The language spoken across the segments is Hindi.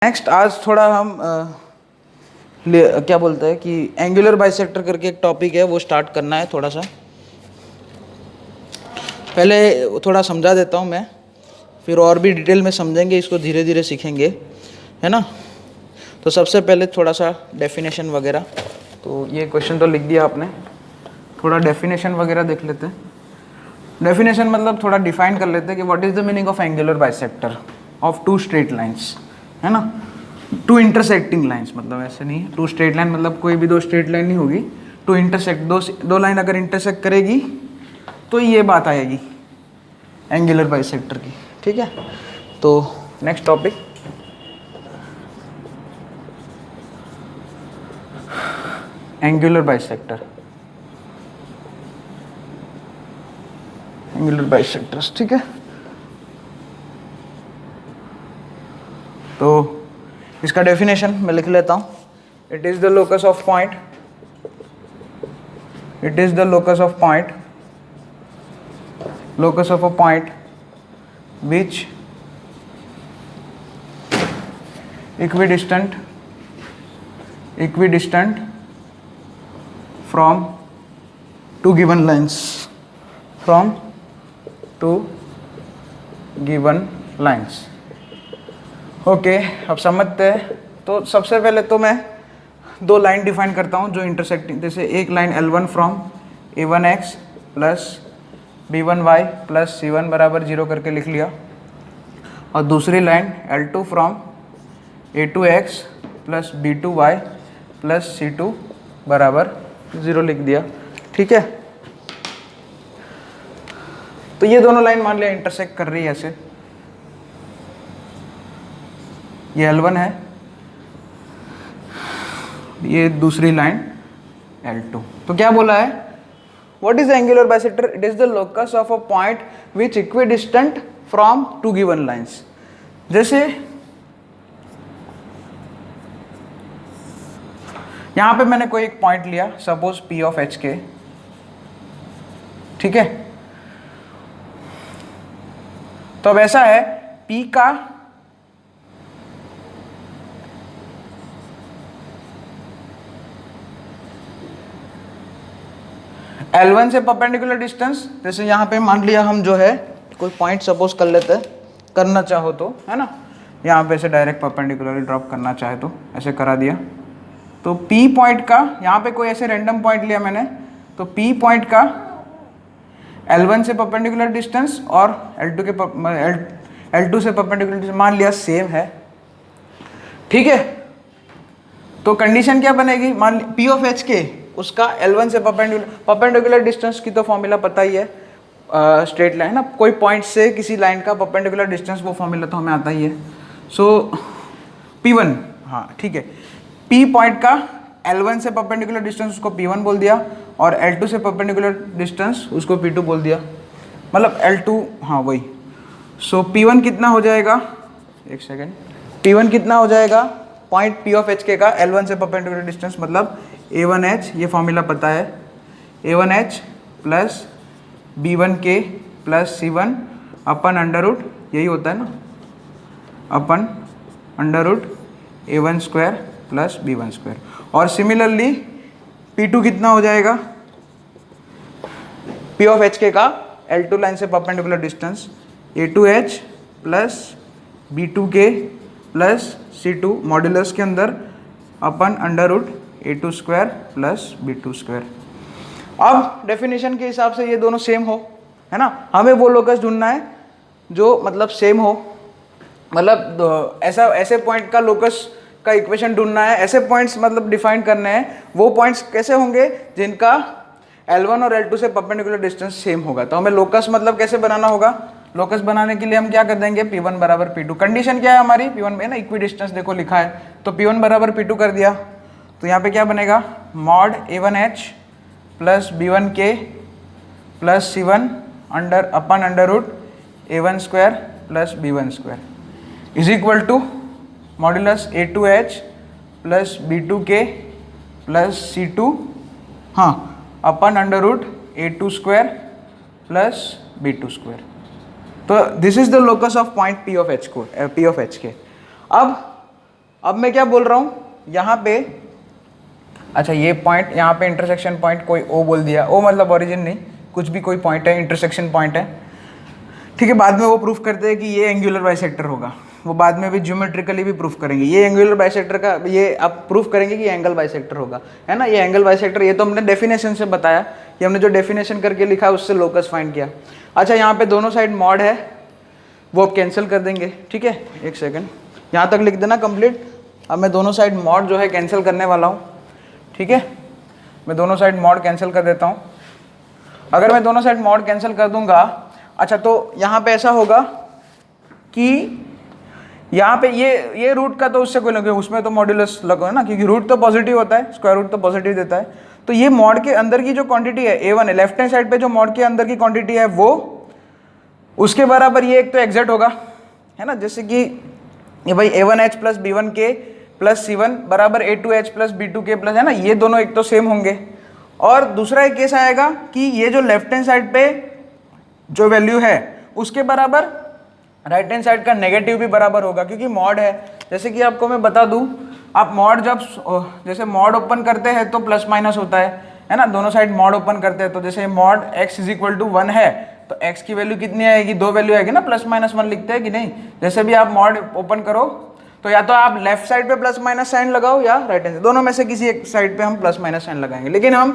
नेक्स्ट आज थोड़ा हम क्या बोलते हैं कि एंगुलर बाइसेक्टर करके एक टॉपिक है, वो स्टार्ट करना है। थोड़ा सा पहले थोड़ा समझा देता हूँ मैं, फिर और भी डिटेल में समझेंगे, इसको धीरे धीरे सीखेंगे, है ना। तो सबसे पहले थोड़ा सा डेफिनेशन वगैरह, तो ये क्वेश्चन तो लिख दिया आपने, थोड़ा डेफिनेशन वगैरह देख लेते हैं। डेफिनेशन मतलब थोड़ा डिफाइन कर लेते हैं कि what is the meaning of angular bisector of two straight lines, है ना। टू इंटरसेक्टिंग लाइंस मतलब ऐसे नहीं है, टू स्ट्रेट लाइन मतलब कोई भी दो स्ट्रेट लाइन नहीं होगी, टू इंटरसेक्ट, दो लाइन अगर इंटरसेक्ट करेगी तो ये बात आएगी एंगुलर बाइसेक्टर की, ठीक है। तो next topic, angular bisector, angular bisectors, ठीक है। तो इसका डेफिनेशन मैं लिख लेता हूँ। It is the locus of point, it is the locus of point, locus of a point which equidistant from two given lines, from two given lines। Okay, अब समझते हैं। तो सबसे पहले तो मैं दो लाइन डिफाइन करता हूँ जो इंटरसेक्टिंग, जैसे एक line L1 from A1x plus B1y plus C1 बराबर 0 करके लिख लिया, और दूसरी line L2 from A2x plus B2y plus C2 बराबर 0 लिख दिया, ठीक है। तो ये दोनों लाइन मान लिया इंटरसेक्ट कर रही है ऐसे, ये L1 है, ये दूसरी लाइन L2। तो क्या बोला है, what is the angular bisector? It is the locus of a point which equidistant from two given lines। जैसे यहां पे मैंने कोई एक पॉइंट लिया, सपोज P ऑफ H के, ठीक है। तो अब ऐसा है, P का L1 से परपेंडिकुलर डिस्टेंस, जैसे यहाँ पे मान लिया हम जो है कोई पॉइंट सपोज कर लेते हैं, करना चाहो तो, है ना। यहाँ पे ऐसे डायरेक्ट परपेंडिकुलरली ड्रॉप करना चाहे तो ऐसे करा दिया। तो P पॉइंट का, यहाँ पे कोई ऐसे रैंडम पॉइंट लिया मैंने, तो P पॉइंट का L1 से परपेंडिकुलर डिस्टेंस और L2 से परपेंडिकुलर डिस्टेंस मान लिया सेम है, ठीक है। तो कंडीशन क्या बनेगी, मान P ऑफ H के उसका L1 से परपेंडिकुलर डिस्टेंस की तो फॉर्मूला पता ही है, स्ट्रेट लाइन ना, कोई पॉइंट से किसी लाइन का परपेंडिकुलर डिस्टेंस, वो फॉर्मूला तो हमें आता ही है। सो P1, हाँ ठीक है, P पॉइंट का L1 से परपेंडिकुलर डिस्टेंस उसको P1 बोल दिया, और L2 से परपेंडिकुलर डिस्टेंस उसको P2 बोल दिया, मतलब L2, हाँ वही। सो P1 कितना हो जाएगा, एक सेकेंड, P1 कितना हो जाएगा, पॉइंट P ऑफ H के का L1 से परपेंडिकुलर डिस्टेंस मतलब A1H, ये फॉर्मूला पता है, A1H plus B1K plus C1 अपन अंडर रूट, यही होता है ना, अपन under root A1 square plus B1 square. और सिमिलरली P2 कितना हो जाएगा, P ऑफ H के का L2 लाइन से perpendicular distance A2H plus B2K plus C2 modulus के अंदर अपन under root A2 square plus B2 square. अब डेफिनेशन के हिसाब से ये दोनों सेम हो, है ना। हमें वो लोकस ढूंढना है जो मतलब सेम हो, मतलब ऐसा ऐसे पॉइंट का लोकस का इक्वेशन ढूंढना है, ऐसे पॉइंट्स मतलब डिफाइन करने हैं। वो पॉइंट्स कैसे होंगे, जिनका L1 और L2 से परपेंडिकुलर डिस्टेंस सेम होगा। तो हमें लोकस मतलब कैसे बनाना होगा, लोकस बनाने के लिए हम क्या कर देंगे, P1 बराबर P2। कंडीशन क्या है हमारी, P1 में ना इक्वी डिस्टेंस देखो लिखा है, तो P1 बराबर P2 कर दिया। तो यहाँ पे क्या बनेगा, mod A1H plus B1K plus C1 under अपन under root A1 square plus B1 square is equal to modulus A2H plus B2K plus C2, हाँ अपन under root A2 square plus B2 square. तो this is the locus of point P of H के। अब अब मैं क्या बोल रहा हूँ यहाँ पे, अच्छा ये पॉइंट यहाँ पे इंटरसेक्शन पॉइंट कोई ओ बोल दिया, ओ मतलब ओरिजिन नहीं, कुछ भी कोई पॉइंट है, इंटरसेक्शन पॉइंट है, ठीक है। बाद में वो प्रूफ करते हैं कि ये एंगुलर बाइसेक्टर होगा, वो बाद में भी ज्योमेट्रिकली भी प्रूफ करेंगे। ये एंगुलर बाइसेक्टर का ये आप प्रूफ करेंगे कि ये एंगल बाइसेक्टर होगा, है ना। ये एंगल बाइसेक्टर, ये तो हमने डेफिनेशन से बताया, कि हमने जो डेफिनेशन करके लिखा उससे लोकस फाइंड किया। अच्छा यहाँ पे दोनों साइड मॉड है, वो आप कैंसिल कर देंगे, ठीक है। एक सेकेंड, यहाँ तक लिख देना कंप्लीट। अब मैं दोनों साइड मॉड जो है कैंसिल करने वाला हूँ, ठीक है। मैं दोनों साइड मॉड कैंसिल कर देता हूँ। अगर मैं दोनों साइड मॉड कैंसिल कर दूंगा, अच्छा तो यहाँ पे ऐसा होगा कि यहाँ पे ये रूट का तो उससे कोई लगे, उसमें तो मॉड्यूलस लगो है ना, क्योंकि रूट तो पॉजिटिव होता है, स्क्वायर रूट तो पॉजिटिव देता है। तो ये मॉड के अंदर की जो क्वांटिटी है A1 है, लेफ्ट हैंड साइड पे जो मॉड के अंदर की क्वांटिटी है वो उसके बराबर ये एक तो एग्जैक्ट होगा, है ना। जैसे कि ये भाई A1H plus B1K plus C1 बराबर A2H प्लस B2K प्लस, है ना, ये दोनों एक तो सेम होंगे। और दूसरा एक केस आएगा कि ये जो लेफ्ट हैंड साइड पे जो वैल्यू है उसके बराबर राइट हैंड साइड का नेगेटिव भी बराबर होगा, क्योंकि मॉड है। जैसे कि आपको मैं बता दूं, आप मॉड जब जैसे मॉड ओपन करते हैं तो प्लस माइनस होता है ना, दोनों साइड मॉड ओपन करते हैं। तो जैसे mod x is equal to 1 है तो x की वैल्यू कितनी आएगी, 2 वैल्यू आएगी ना, प्लस माइनस 1 लिखते हैं कि नहीं। जैसे भी आप मॉड ओपन करो तो या तो आप लेफ्ट साइड पे प्लस माइनस साइन लगाओ या राइट हैंड, दोनों में से किसी एक साइड पे हम प्लस माइनस साइन लगाएंगे। लेकिन हम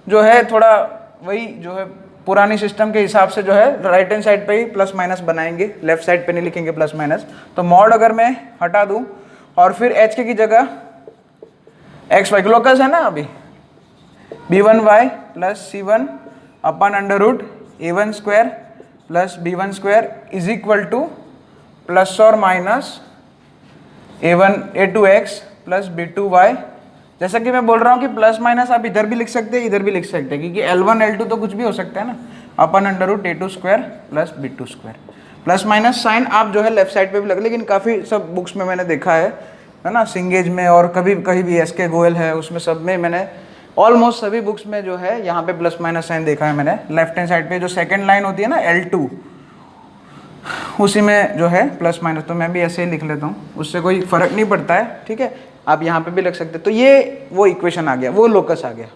जो है थोड़ा वही जो है पुरानी सिस्टम के हिसाब से जो है राइट हैंड साइड पे ही प्लस माइनस बनाएंगे, लेफ्ट साइड पे नहीं लिखेंगे प्लस माइनस। तो मॉड अगर मैं हटा दूं और फिर एच के की जगह एक्स वाई लोकस है ना अभी, b1y प्लस C1 अपन under root A1 square plus B1 square is equal to plus और माइनस A2x प्लस B2y। जैसा कि मैं बोल रहा हूँ कि प्लस माइनस आप इधर भी लिख सकते हैं, इधर भी लिख सकते हैं, क्योंकि L1 L2 तो कुछ भी हो सकता है ना, अपन under root A2 square plus B2 square. Plus minus sign आप जो है लेफ्ट साइड पे भी लग, लेकिन काफ़ी सब बुक्स में मैंने देखा है ना, सिंगेज में और कभी कहीं भी SK गोयल है, उसमें सब में मैंने ऑलमोस्ट सभी बुक्स में जो है यहाँ पे प्लस माइनस साइन देखा है मैंने। लेफ्ट हैंड साइड पे जो सेकेंड लाइन होती है ना L2, उसी में जो है प्लस माइनस, तो मैं भी ऐसे ही लिख लेता हूँ, उससे कोई फर्क नहीं पड़ता है, ठीक है। आप यहाँ पे भी लग सकते हैं। तो ये वो इक्वेशन आ गया, वो लोकस आ गया।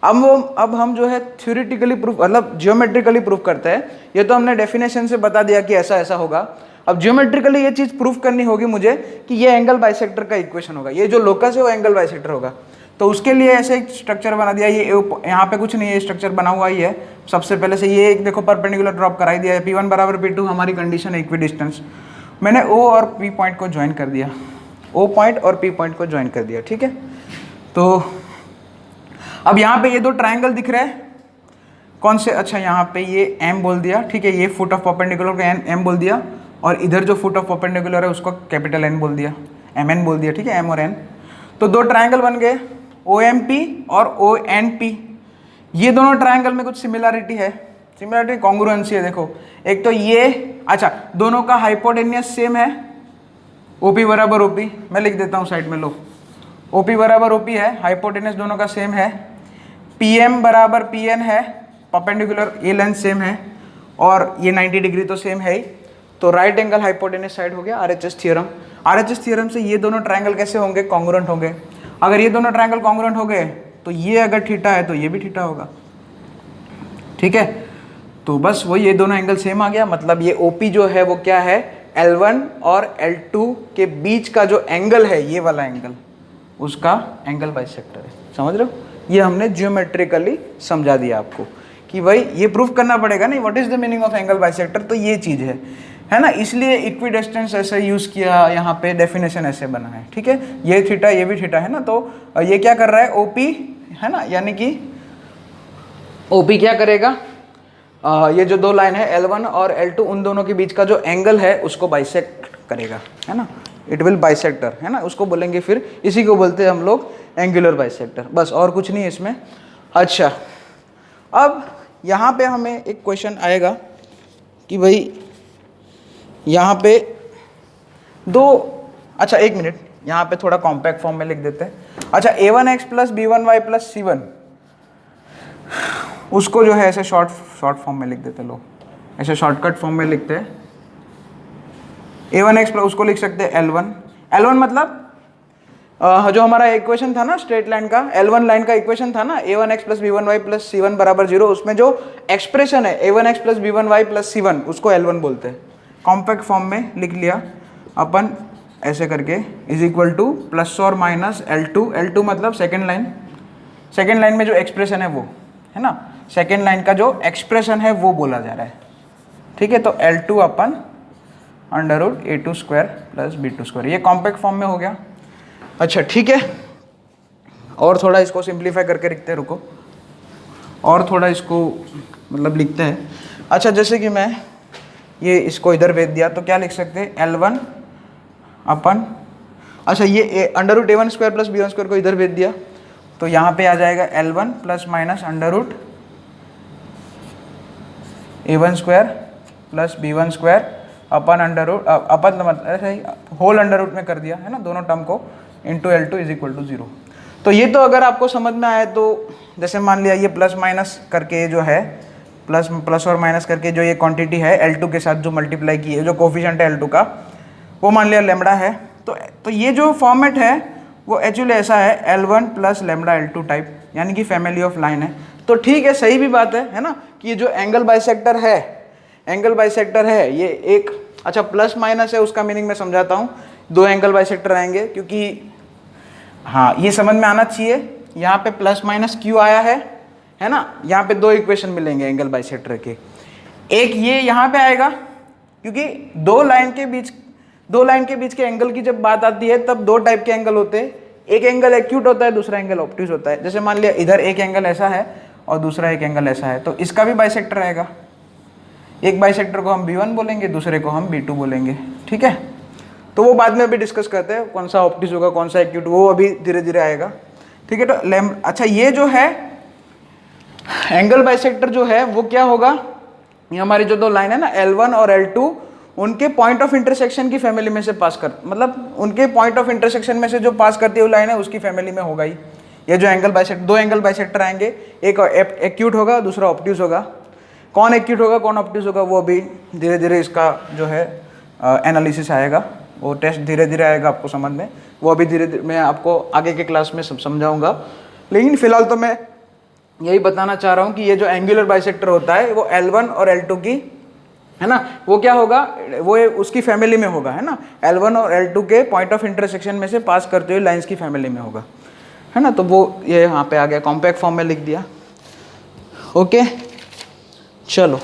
अब हम जो है थ्योरेटिकली प्रूफ मतलब जियोमेट्रिकली प्रूफ करते हैं। ये तो हमने डेफिनेशन से बता दिया कि ऐसा ऐसा होगा। अब जियोमेट्रिकली ये चीज़ प्रूफ करनी होगी मुझे कि ये एंगल बाइसेक्टर का इक्वेशन होगा, ये जो लोकस है वो एंगल बाइसेक्टर होगा। तो उसके लिए ऐसे एक स्ट्रक्चर बना दिया। ये यहाँ पे कुछ नहीं है, स्ट्रक्चर बना हुआ ही है सबसे पहले से। ये एक देखो परपेंडिकुलर ड्रॉप कराई दिया है, P1 बराबर P2 हमारी कंडीशन है इक्वी डिस्टेंस। मैंने O और P पॉइंट को ज्वाइन कर दिया, O पॉइंट और P पॉइंट को ज्वाइन कर दिया, ठीक है। तो अब यहाँ पे ये दो ट्रायंगल दिख रहे हैं, कौन से, अच्छा यहाँ पे ये M बोल दिया, ठीक है, ये फुट ऑफ परपेंडिकुलर को M बोल दिया, और इधर जो फुट ऑफ परपेंडिकुलर है उसको कैपिटल N बोल दिया, MN बोल दिया, ठीक है, M और N। तो दो ट्रायंगल बन गए, OMP और ONP। ये दोनों ट्रायंगल में कुछ सिमिलरिटी है, सिमिलरिटी कॉन्ग्रुएंसी है। देखो एक तो ये, अच्छा दोनों का हाइपोटेनियस सेम है, OP बराबर OP, मैं लिख देता हूँ साइड में, लो OP बराबर OP है, हाइपोटेनियस दोनों का सेम है, PM बराबर PN है, परपेंडिकुलर ये लेंथ सेम है, और ये 90 डिग्री तो सेम है ही। तो राइट एंगल हाइपोटेनियस साइड हो गया RHS थ्योरम। RHS थ्योरम से ये दोनों ट्रायंगल कैसे होंगे, कॉन्ग्रुएंट होंगे। अगर ये दोनों ट्रायंगल कॉन्ग्रुएंट हो गए तो ये अगर थीटा है तो ये भी थीटा होगा, ठीक है। तो बस वही, ये दोनों एंगल सेम आ गया, मतलब ये OP जो है वो क्या है, L1 और L2 के बीच का जो एंगल है, ये वाला एंगल, उसका एंगल बाइसेक्टर है। समझ रहे हो, ये हमने जियोमेट्रिकली समझा दिया आपको कि भाई ये प्रूफ करना पड़ेगा नहीं, what is the meaning of angle bisector. तो ये चीज़ है ना, इसलिए इक्वी डिस्टेंस ऐसे यूज़ किया, यहाँ पे डेफिनेशन ऐसे बना है, ठीक है। ये थीटा ये भी थीटा है ना, तो ये क्या कर रहा है, OP है ना, यानी कि OP क्या करेगा, ये जो दो लाइन है L1 और L2, उन दोनों के बीच का जो एंगल है उसको बाइसेक्ट करेगा, है ना, इट विल बाइसेक्टर, है ना, उसको बोलेंगे फिर, इसी को बोलते हैं हम लोग एंगुलर बाइसेक्टर, बस और कुछ नहीं है इसमें। अच्छा अब यहाँ पे हमें एक क्वेश्चन आएगा कि भाई यहाँ पे दो, अच्छा एक मिनट, यहाँ पे थोड़ा कॉम्पैक्ट फॉर्म में लिख देते हैं। अच्छा A1x plus B1y plus C1, उसको जो है ऐसे शॉर्ट फॉर्म में लिख देते, लो ऐसे शॉर्टकट फॉर्म में लिखते हैं। A1x प्लस उसको लिख सकते हैं L1, L1 मतलब जो हमारा इक्वेशन था ना स्ट्रेट लाइन का, L1 लाइन का इक्वेशन था ना, a1x plus b1y plus c1 बराबर 0, उसमें जो एक्सप्रेशन है a1x plus b1y plus c1 उसको L1 बोलते हैं। कॉम्पैक्ट फॉर्म में लिख लिया अपन ऐसे करके, इज इक्वल टू प्लस और माइनस L2 मतलब सेकेंड लाइन में जो एक्सप्रेशन है वो है ना, सेकेंड लाइन का जो एक्सप्रेशन है वो बोला जा रहा है, ठीक है। तो L2 अपन under root a2 square plus b2 square, ये कॉम्पैक्ट फॉर्म में हो गया। अच्छा ठीक है, और थोड़ा इसको सिंप्लीफाई करके लिखते हैं, रुको, और थोड़ा इसको मतलब लिखते हैं। अच्छा जैसे कि मैं ये इसको इधर भेज दिया तो क्या लिख सकते हैं, L1 अपन, अच्छा ये under root a1 square plus b1 square को इधर भेज दिया तो यहाँ पे आ जाएगा L1 plus minus under root a1 square plus b1 square अपन अंडर रूट अपन मतलब ऐसे ही होल अंडर रूट में कर दिया है ना दोनों टर्म को, into L2 is equal to 0। तो ये तो अगर आपको समझ में आए तो जैसे मान लिया ये प्लस माइनस करके जो है प्लस और माइनस करके जो ये क्वांटिटी है L2 के साथ जो मल्टीप्लाई की है, जो कोफिशिएंट है L2 का, वो मान लिया लेमड़ा है। तो ये जो फॉर्मेट है वो एक्चुअली ऐसा है L1 plus lambda L2 type, यानी कि फैमिली ऑफ लाइन है। तो ठीक है, सही भी बात है ना, कि ये जो एंगल बाइसेक्टर है ये एक, अच्छा प्लस माइनस है उसका मीनिंग मैं समझाता हूँ, दो एंगल बाइसेक्टर आएंगे, क्योंकि हाँ ये समझ में आना चाहिए, यहाँ पे प्लस माइनस क्यों आया है ना, यहाँ पे दो इक्वेशन मिलेंगे एंगल बाइसेक्टर के, एक ये यहाँ पे आएगा, क्योंकि दो लाइन के बीच के एंगल की जब बात आती है तब दो टाइप के एंगल होते हैं, एक एंगल एक्यूट होता है, दूसरा एंगल ऑब्ट्यूज होता है। जैसे मान लिया इधर एक एंगल ऐसा है और दूसरा एक एंगल ऐसा है, तो इसका भी बाइसेक्टर आएगा, एक बाइसेक्टर को हम B1 बोलेंगे, दूसरे को हम B2 बोलेंगे, ठीक है। तो वो बाद में अभी डिस्कस करते हैं कौन सा ऑब्ट्यूज होगा कौन सा एक्यूट, वो अभी धीरे धीरे आएगा, ठीक है। तो अच्छा ये जो है एंगल बाइसेक्टर जो है वो क्या होगा, ये हमारी जो दो लाइन है ना L1 और L2, उनके पॉइंट ऑफ इंटरसेक्शन की फैमिली में से पास कर, मतलब उनके पॉइंट ऑफ इंटरसेक्शन में से जो पास करती हुई लाइन है उसकी फैमिली में होगा ही ये जो एंगल बाइसेक्टर, दो एंगल बाइसेक्टर आएंगे, एक एक्यूट होगा दूसरा ऑब्ट्यूज होगा। कौन एक्यूट होगा कौन ऑब्ट्यूज होगा वो अभी धीरे धीरे इसका जो है एनालिसिस आएगा, वो टेस्ट धीरे धीरे आएगा आपको समझ में, वो अभी धीरे धीरे मैं आपको आगे के क्लास में समझाऊंगा। लेकिन फिलहाल तो मैं यही बताना चाह रहा हूँ कि ये जो एंगुलर बाइसेक्टर होता है वो L1 और L2 की है ना, वो क्या होगा, वो उसकी फैमिली में होगा, है ना, L1 और L2 के पॉइंट ऑफ इंटरसेक्शन में से पास करते हुए लाइंस की फैमिली में होगा, है ना। तो वो ये यहाँ पे आ गया, कॉम्पैक्ट फॉर्म में लिख दिया। ओके चलो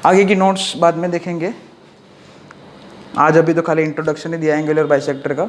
आगे की नोट्स बाद में देखेंगे, आज अभी तो खाली इंट्रोडक्शन ही दिया एंगुलर बाइसेक्टर का।